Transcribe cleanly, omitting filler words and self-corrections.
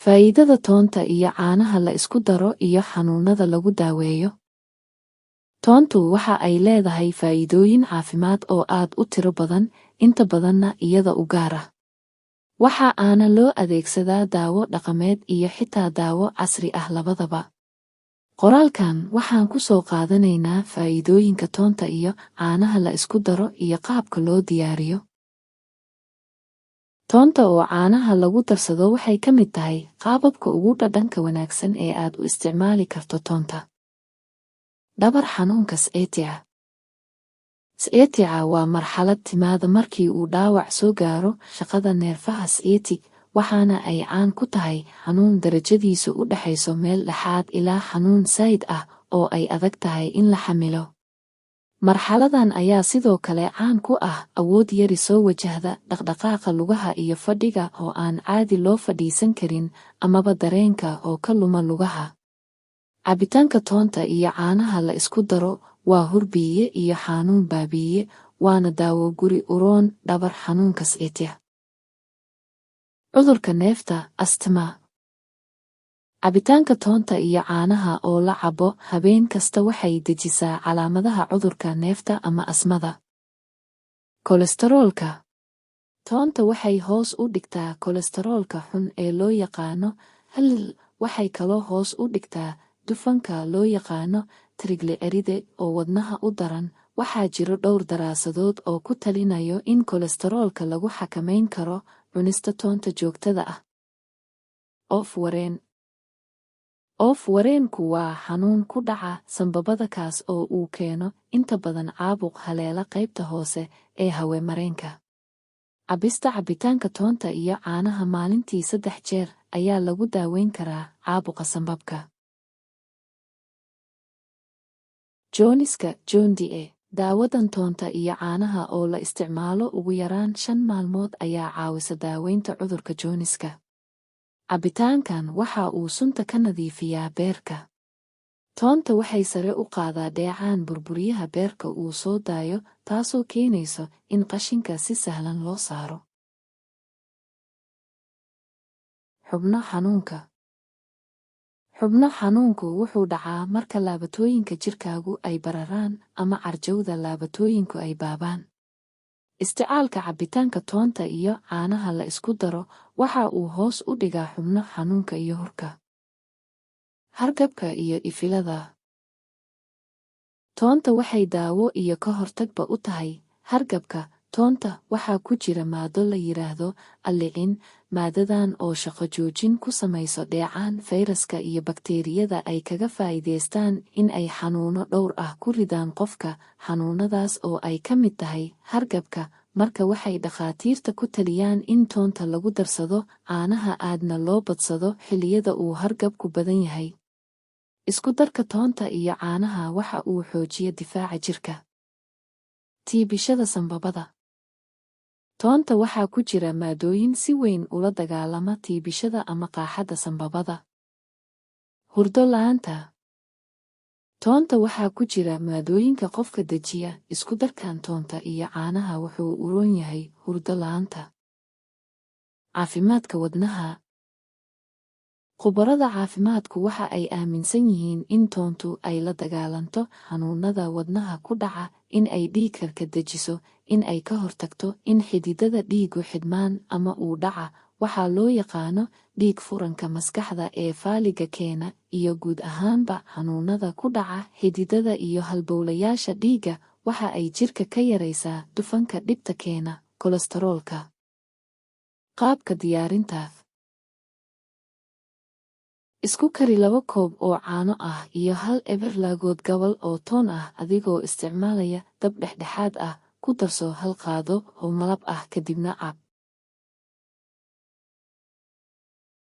Faa'iidada toonta iyo caanaha la isku daro iyo xanuunada lagu daaweeyo. Toontu waxa ay leedahay faa'iidooyin caafimaad oo aad u tiro badan, inta badanna iyada u gaar ah. Waxa aana loo adeegsadaa daawo dhaqameed iyo xitaa daawo casri ah labadaba. Qoraalkan waxaan ku soo qaadanaynaa faa'iidooyinka toonta iyo caanaha la isku daro iyo qaabka loo diyaariyo. Toonta oo caanaha lagu darsado waxay ka mid tahay qaababka ugu dhadhanka wanaagsan ee aad u isticmaali karto toonta. Dhabar xanuunka sciatica. Sciatica waa marxalad timaada markii uu dhaawac soo gaaro shaqada neerfaha sciatic, waxaana ay caan ku tahay xanuun darajadiisu u dhaxayso meel dhexaad ilaa xanuun saa'id ah oo ay adag tahay in la xamilo. Marxaladan ayaa sidoo kale caan ku ah awood yari soo wajahda dhaqdhaqaaqa lugaha iyo fadhiga oo aan caadi loo fadhiisan karin amaba dareenka oo ka luma lugaha. Cabitaanka toonta iyo caanaha la isku daro waa hurbiye iyo xanuun baabi'iye, waana daawo guri uroon dhabar xanuunka sciatica. Cudurka neefta asthma. Cabitaanka toonta iyo caanaha oo la cabo habeen kasta waxay dejisaa calaamadaha cudurka neefta ama asmada. Kolestaroolka. Toonta waxay hoos u dhigtaa kolestaroolka xun ee loo yaqaano HDL, waxay kaloo hoos u dhigtaa dufanka loo yaqaano triglyceride oo wadnaha u daran. Waxaa jiro dhowr daraasadood oo ku talinayo in kolestaroolka lagu xakamayn karo cunista toonta joogtada ah. Oof-wareen. Oof-wareenku waa xanuun ku dhaca sanbabada kaas oo uu keeno inta badan caabuq haleela qaybta hoose ee hawe-mareenka. Cabista cabitaanka toonta iyo caanaha maalintii 3 jeer ayaa lagu daaweyn karaa caabuqa sanbabka. Jooniska jaundice. Daawadan toonta iyo caanaha oo la isticmaalo ugu yaraan 5 maalmood ayaa caawisa daaweynta cudurka jooniska. Cabitaankan waxa uu sunta ka nadiifiyaa beerka. Toonta waxay sare u qaadaa dheecaan burburiyaha beerka uu soo daayo, taasoo keenayso in qashinka si sahlan loo saaro. Xubno xanuunka. Xubno xanuunku wuxuu dhacaa marka laabatooyinka jirkaagu ay bararaan ama carjawda laabatooyinku ay baabaan. Isticmaalka cabitaanka toonta iyo caanaha la isku daro waxa uu hoos u dhigaa xubno xanuunka iyo hurka. Hargabka iyo ifilada. Toonta waxay daawo iyo ka hortagba u tahay hargabka. Toonta waxaa ku jira maado la yiraahdo allicin, maadadan oo shaqo joojin ku samayso dheecaan fayraska iyo bakteeriyada ay kaga faa'iidaystaan in ay xanuuno dhowr ah ku ridaan qofka. Xanuunadaas oo ay ka mid tahay hargabka, marka waxay dhakhaatiirta ku taliyaan in toonta lagu darsado caanaha aadna loo badsado xilliyada uu hargabku badan yahay. Isku darka toonta iyo caanaha waxa uu xoojiyaa difaaca jirka. Tiibishada sanbabada. Toonta waxaa ku jira maadooyin si weyn ula dagaalama tiibishada ama qaaxada sanbabada. Hurdo la'aanta. Toonta waxaa ku jira maadooyinka qofka dejiya. Isku darkan toonta iyo caanaha wuxuu u roon yahay hurdo la'aanta. Caafimaadka wadnaha. Khubarada caafimaadku waxa ay aaminsan yihiin in toontu ay la dagaalanto xanuunada wadnaha ku dhaca, in ay dhiigkarka dejiso, in ay ka hortagto in xididada dhiigu xidhmaan ama uu dhaca waxaa loo yaqaano dhiig furanka maskaxda ee faaliga keena, iyo guud ahaanba xanuunada ku dhaca xididada iyo halbowlayaasha dhiigga. Waxa ay jirka ka yaraysaa dufanka dhibta keena, kolestaroolka. Qaabka diyaarinta. Isku kari 2 koob oo caano ah iyo 1 eber laagood gabal oo toon ah adigoo isticmaalaya dab dhexdhexaad ah. Ku darso 1 qaado oo malab ah kadibna cab.